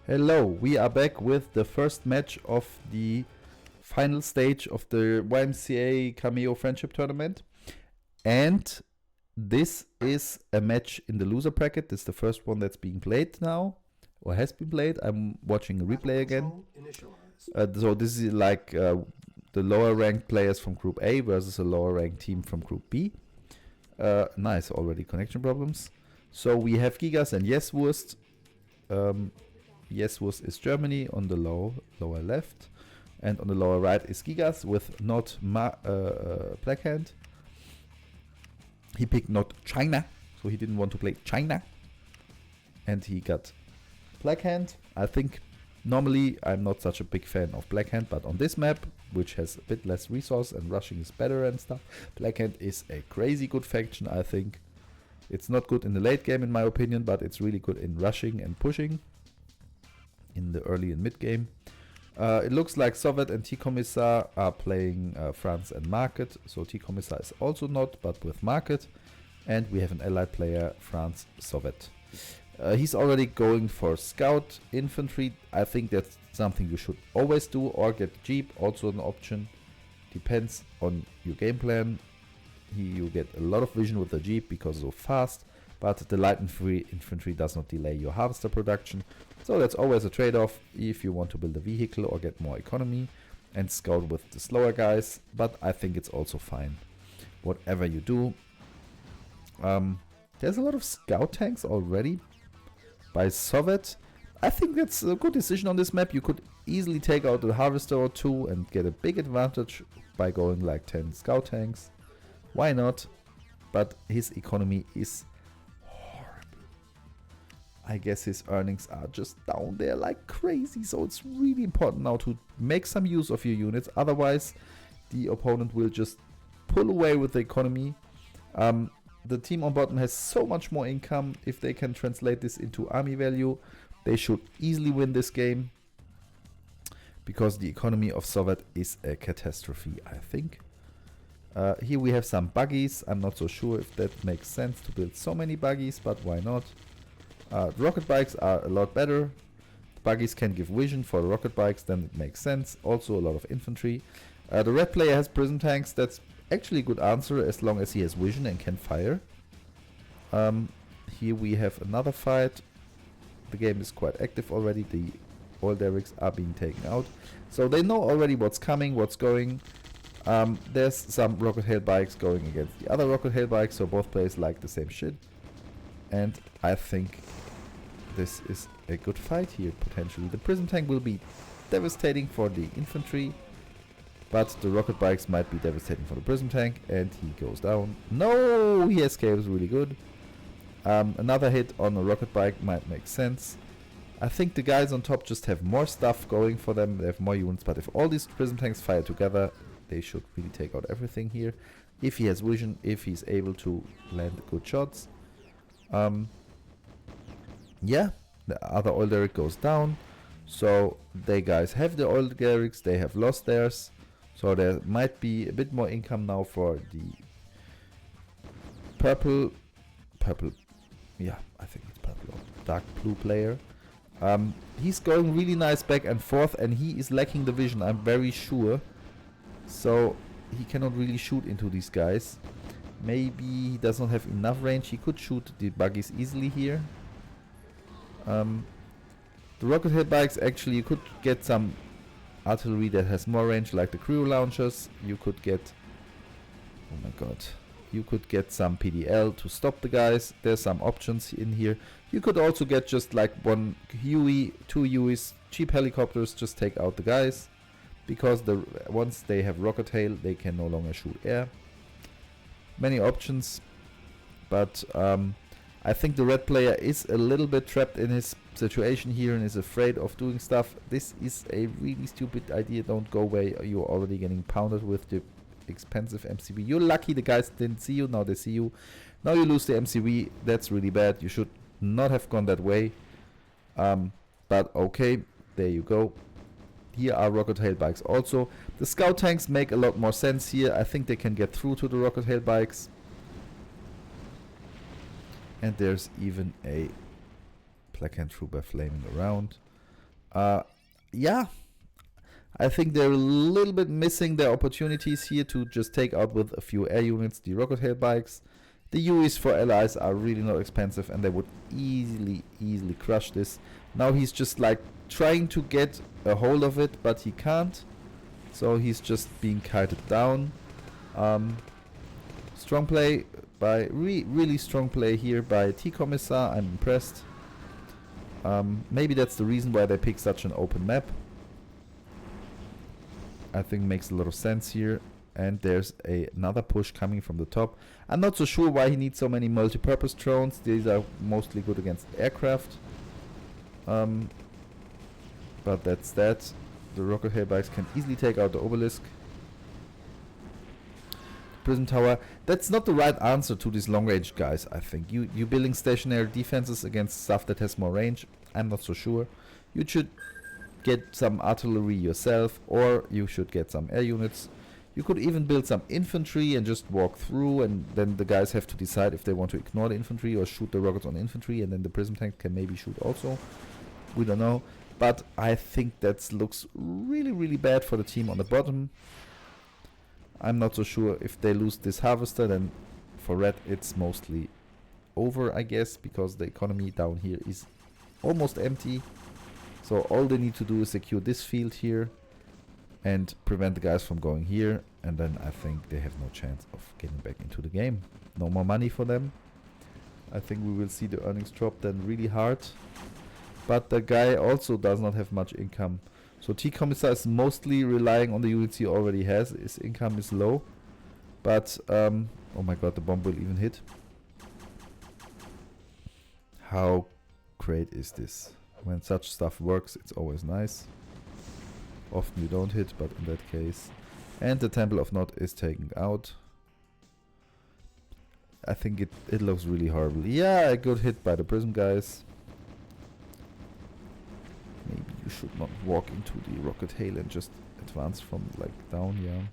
Hello, we are back with the first match of the final stage of the YMCA Cameo Friendship Tournament. And this is a match in the loser bracket. This is the first one that's being played now, or has been played. I'm watching a replay again. So this is like the lower ranked players from Group A versus a lower ranked team from Group B. Nice, already connection problems. So we have Gigas and Yeswurst. Yeswurst is Germany on the lower left, and on the lower right is Gigas with not Blackhand. He picked not China, so he didn't want to play China, and he got Blackhand. I think normally I'm not such a big fan of Blackhand, but on this map, which has a bit less resource and rushing is better and stuff, Blackhand is a crazy good faction. I think it's not good in the late game in my opinion, but it's really good in rushing and pushing in the early and mid game. It looks like Sovet and TeaCommissar are playing France and Market. So TeaCommissar is also not, but with Market. And we have an allied player, France Sovet. He's already going for Scout Infantry. I think that's something you should always do, or get Jeep, also an option. Depends on your game plan. You get a lot of vision with the Jeep because it's so fast. But the light infantry does not delay your harvester production. So that's always a trade-off if you want to build a vehicle or get more economy and scout with the slower guys. But I think it's also fine, whatever you do. There's a lot of scout tanks already by Sovet. I think that's a good decision on this map. You could easily take out a harvester or two and get a big advantage by going like 10 scout tanks. Why not? But his economy is I guess his earnings are just down there like crazy, so it's really important now to make some use of your units, otherwise the opponent will just pull away with the economy. The team on bottom has so much more income. If they can translate this into army value, they should easily win this game, because the economy of Soviet is a catastrophe, I think. Here we have some buggies. I'm not so sure if that makes sense to build so many buggies, but why not? Rocket bikes are a lot better. The buggies can give vision for the rocket bikes, then it makes sense. Also a lot of infantry. The red player has prism tanks. That's actually a good answer as long as he has vision and can fire. Here we have another fight. The game is quite active already. The oil derricks are being taken out. So they know already what's coming, what's going. There's some rocket hail bikes going against the other rocket hail bikes, so both players like the same shit. And I think this is a good fight here, potentially. The prism tank will be devastating for the infantry, but the rocket bikes might be devastating for the prism tank, and he goes down. No, he escapes really good. Another hit on a rocket bike might make sense. I think the guys on top just have more stuff going for them. They have more units, but if all these prism tanks fire together, they should really take out everything here. If he has vision, if he's able to land good shots. Yeah, the other oil derrick goes down. So they guys have the oil derricks, they have lost theirs. So there might be a bit more income now for the purple, yeah, I think it's purple or dark blue player. He's going really nice back and forth, and he is lacking the vision, I'm very sure. So he cannot really shoot into these guys. Maybe he does not have enough range. He could shoot the buggies easily here. The rocket hit bikes, actually you could get some artillery that has more range, like the crew launchers. You could get, oh my god, you could get some PDL to stop the guys. There's some options in here. You could also get just like one Huey, two Hueys, cheap helicopters, just take out the guys, because once they have rocket hail, they can no longer shoot air. Many options, but I think the red player is a little bit trapped in his situation here and is afraid of doing stuff. This is a really stupid idea. Don't go where you're already getting pounded with the expensive MCV. You're lucky the guys didn't see you, now they see you. Now you lose the MCV, that's really bad. You should not have gone that way. But okay, there you go. Here are rocket hail bikes also. The scout tanks make a lot more sense here. I think they can get through to the rocket hail bikes. And there's even a Blackhand Trooper flaming around. Yeah, I think they're a little bit missing their opportunities here to just take out with a few air units the rocket hail bikes. The UEs for allies are really not expensive and they would easily crush this. Now he's just like trying to get a hold of it, but he can't. So he's just being kited down. Strong play by really strong play here by TeaCommissar. I'm impressed. Maybe that's the reason why they pick such an open map. I think makes a lot of sense here. And there's another push coming from the top. I'm not so sure why he needs so many multi-purpose drones. These are mostly good against aircraft. But that's that. The rocket hail bikes can easily take out the obelisk. Prism tower. That's not the right answer to these long range guys, I think. You building stationary defenses against stuff that has more range. I'm not so sure. You should get some artillery yourself, or you should get some air units. You could even build some infantry and just walk through, and then the guys have to decide if they want to ignore the infantry or shoot the rockets on infantry, and then the prism tank can maybe shoot also. We don't know. But I think that looks really bad for the team on the bottom. I'm not so sure if they lose this harvester, then for red it's mostly over, I guess, because the economy down here is almost empty. So all they need to do is secure this field here and prevent the guys from going here, and then I think they have no chance of getting back into the game. No more money for them. I think we will see the earnings drop then really hard. But the guy also does not have much income. So TeaCommissar is mostly relying on the units he already has. His income is low. But, oh my god, the bomb will even hit. How great is this? When such stuff works, it's always nice. Often you don't hit, but in that case. And the Temple of Nod is taken out. I think it looks really horrible. Yeah, a good hit by the prism guys. Maybe you should not walk into the rocket hail and just advance from like down, yeah.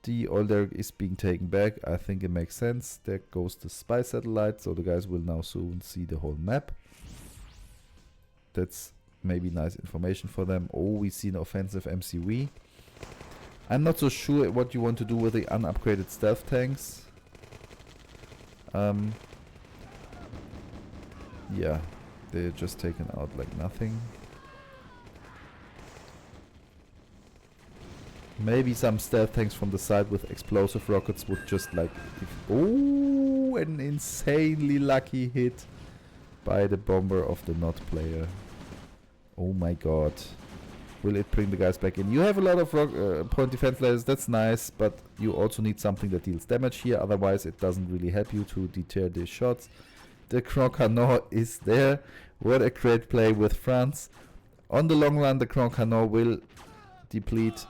The oil derrick is being taken back. I think it makes sense. There goes the spy satellite, so the guys will now soon see the whole map. That's maybe nice information for them. Oh, we see an offensive MCV. I'm not so sure what you want to do with the unupgraded stealth tanks. Yeah, they're just taken out like nothing. Maybe some stealth tanks from the side with explosive rockets would just like... Oh, an insanely lucky hit by the bomber of the Nod player. Oh my god. Will it bring the guys back in? You have a lot of point defense lasers, that's nice, but you also need something that deals damage here, otherwise it doesn't really help you to deter these shots. The Grand Canard is there. What a great play with France. On the long run, the Grand Canard will deplete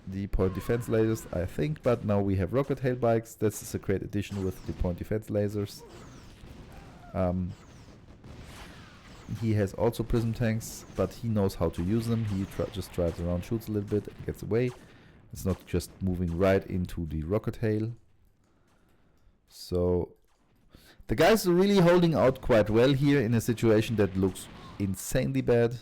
the point defense lasers, I think, but now we have rocket hail bikes. This is a great addition with the point defense lasers. He has also prism tanks, but he knows how to use them. He just drives around, shoots a little bit, and gets away. It's not just moving right into the rocket hail. So the guys are really holding out quite well here in a situation that looks insanely bad.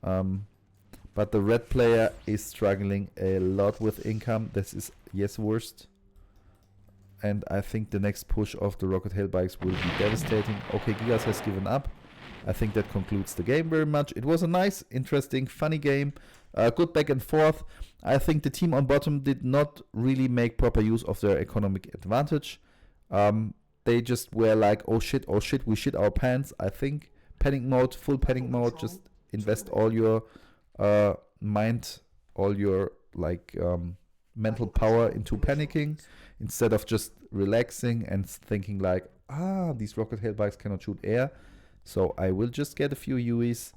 But the red player is struggling a lot with income. This is Yeswurst. And I think the next push of the rocket hail bikes will be devastating. Okay, Gigas has given up. I think that concludes the game very much. It was a nice, interesting, funny game. Good back and forth. I think the team on bottom did not really make proper use of their economic advantage. They just were like, oh shit, we shit our pants. I think panic mode, full panic mode. Just invest all your mind, all your like mental power into panicking, instead of just relaxing and thinking like, these rocket hail bikes cannot shoot air, so I will just get a few UEs.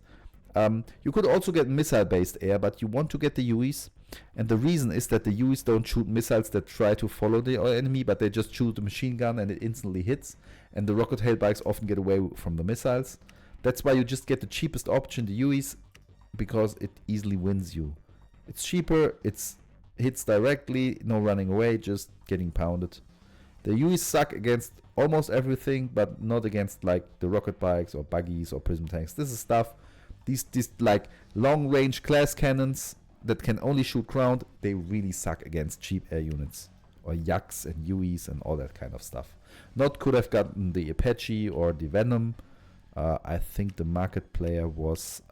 You could also get missile based air, but you want to get the UEs, and the reason is that the UEs don't shoot missiles that try to follow the enemy, but they just shoot the machine gun and it instantly hits, and the rocket hail bikes often get away from the missiles. That's why you just get the cheapest option, the UEs, because it easily wins you. It's cheaper, it's hits directly, no running away, just getting pounded. The UEs suck against almost everything, but not against like the rocket bikes or buggies or prism tanks. This is stuff. These like long range class cannons that can only shoot ground, they really suck against cheap air units. Or Yaks and UEs and all that kind of stuff. Not could have gotten the Apache or the Venom. I think the market player was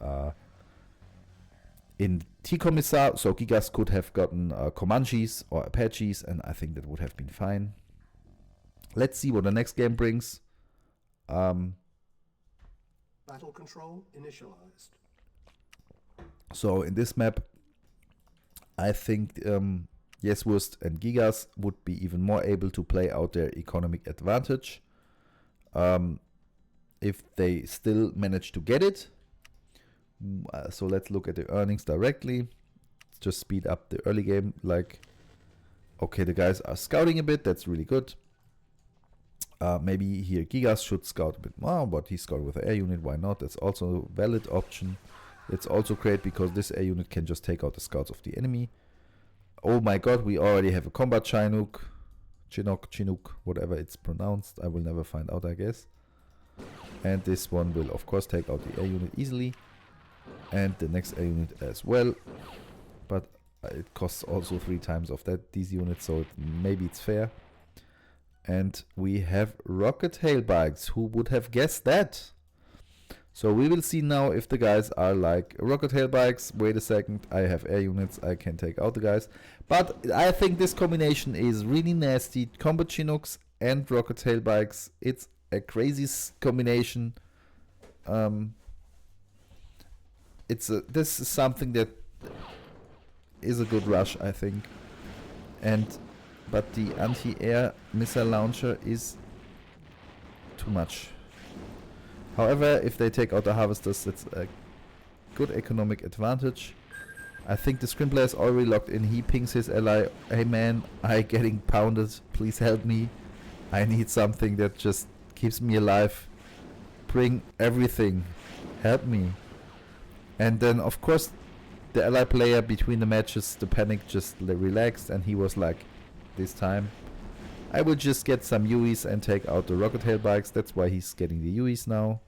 in TeaCommissar, so Gigas could have gotten Comanches or Apaches, and I think that would have been fine. Let's see what the next game brings. Battle control initialized. So in this map, I think Yeswurst and Gigas would be even more able to play out their economic advantage. If they still manage to get it. So let's look at the earnings directly. Just speed up the early game. Like, okay, the guys are scouting a bit. That's really good. Maybe here Gigas should scout a bit more, but he scouted with the air unit. Why not? That's also a valid option. It's also great because this air unit can just take out the scouts of the enemy. Oh my god, we already have a combat Chinook, whatever it's pronounced. I will never find out, I guess. And this one will of course take out the air unit easily. And the next air unit as well. But it costs also 3 times of these units, so maybe it's fair. And we have rocket tail bikes. Who would have guessed that? So we will see now if the guys are like rocket tail bikes. Wait a second, I have air units, I can take out the guys. But I think this combination is really nasty. Combat Chinooks and rocket tail bikes. It's a crazy combination. This is something that is a good rush, I think. But the anti-air missile launcher is too much. However, if they take out the harvesters, it's a good economic advantage. I think the scrim player is already locked in. He pings his ally, hey man, I getting pounded, please help me. I need something that just keeps me alive. Bring everything, help me. And then of course the ally player between the matches, the panic just relaxed, and he was like, this time I will just get some UEs and take out the rocket tail bikes. That's why he's getting the UEs now.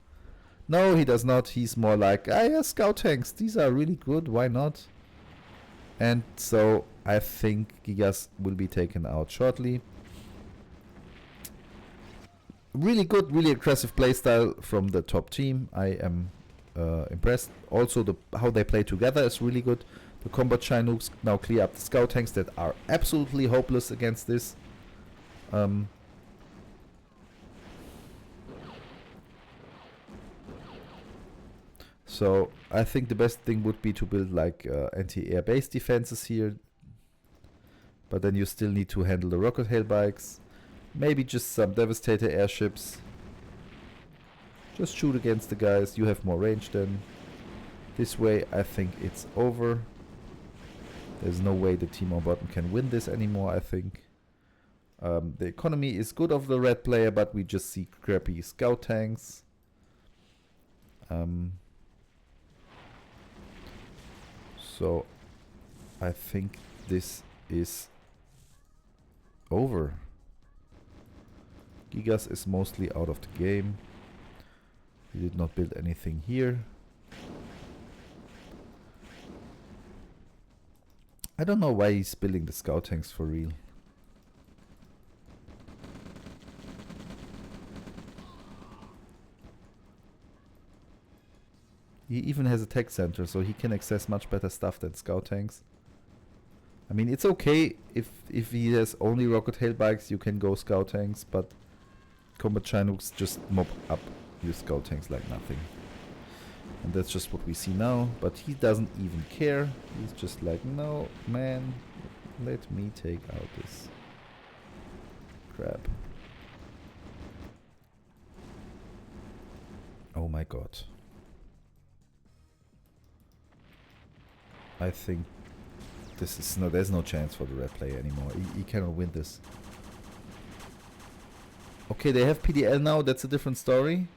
No, he does not. He's more like, yeah, scout tanks, these are really good, why not? And so I think Gigas will be taken out shortly. Really good, really aggressive playstyle from the top team. I am impressed. Also how they play together is really good. The combat Chinooks now clear up the scout tanks that are absolutely hopeless against this. So I think the best thing would be to build like anti-air base defenses here. But then you still need to handle the rocket tail bikes. Maybe just some devastator airships. Just shoot against the guys. You have more range then. This way I think it's over. There's no way the team on bottom can win this anymore, I think. The economy is good of the red player, but we just see crappy scout tanks. So I think this is over. Gigas is mostly out of the game. He did not build anything here. I don't know why he's building the scout tanks for real. He even has a tech center, so he can access much better stuff than scout tanks. I mean, it's okay if he has only rocket tail bikes, you can go scout tanks, but combat Chinooks just mob up your scout tanks like nothing. And that's just what we see now, but he doesn't even care. He's just like, no, man, let me take out this crap. Oh my god. I think this is there's no chance for the red player anymore. He cannot win this. Okay, they have PDL now, that's a different story.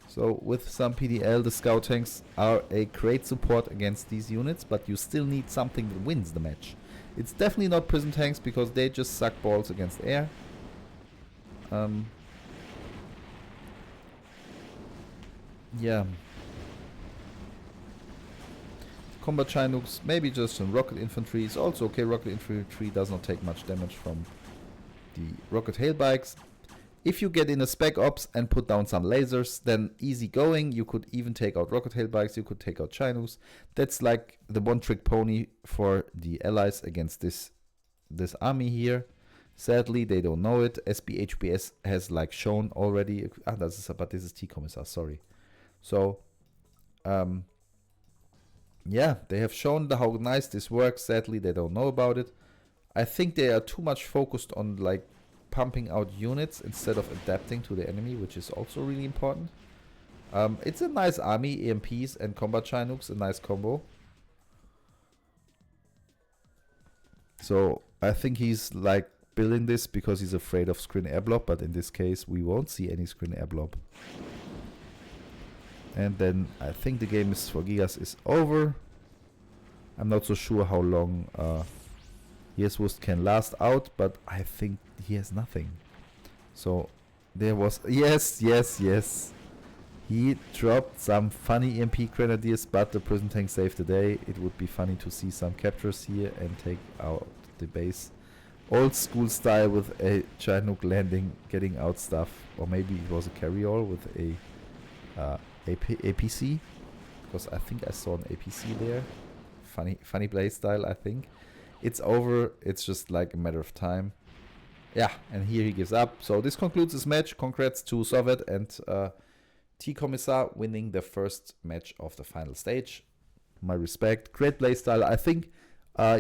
So with some PDL, the scout tanks are a great support against these units, but you still need something that wins the match. It's definitely not prison tanks because they just suck balls against air. Yeah. Combat Chinooks, maybe just some rocket infantry is also okay. Rocket infantry does not take much damage from the rocket hail bikes. If you get in a spec ops and put down some lasers, then easy going. You could even take out rocket hail bikes. You could take out Chinooks. That's like the one trick pony for the allies against this army here. Sadly, they don't know it. SBHBS has like shown already. But this is TeaCommissar. Sorry. So, yeah, they have shown how nice this works. Sadly, they don't know about it. I think they are too much focused on like pumping out units instead of adapting to the enemy, which is also really important. It's a nice army, EMPs and combat Chinooks, a nice combo. So I think he's like building this because he's afraid of screen air blob, but in this case we won't see any screen air blob. And then I think the game is for Gigas is over. I'm not so sure how long Yeswurst can last out, but I think he has nothing. So there was yes. He dropped some funny EMP grenadiers, but the prison tank saved the day. It would be funny to see some captures here and take out the base. Old school style with a Chinook landing, getting out stuff. Or maybe it was a carry-all with a APC, because I think I saw an APC there. Funny play style, I think. It's over. It's just like a matter of time. Yeah, and here he gives up. So this concludes this match. Congrats to Sovet and TeaCommissar winning the first match of the final stage. My respect. Great playstyle. I think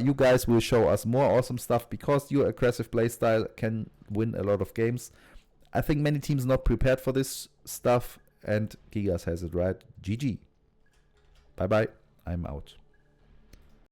you guys will show us more awesome stuff because your aggressive playstyle can win a lot of games. I think many teams not prepared for this stuff, and Gigas has it right. GG. Bye bye. I'm out.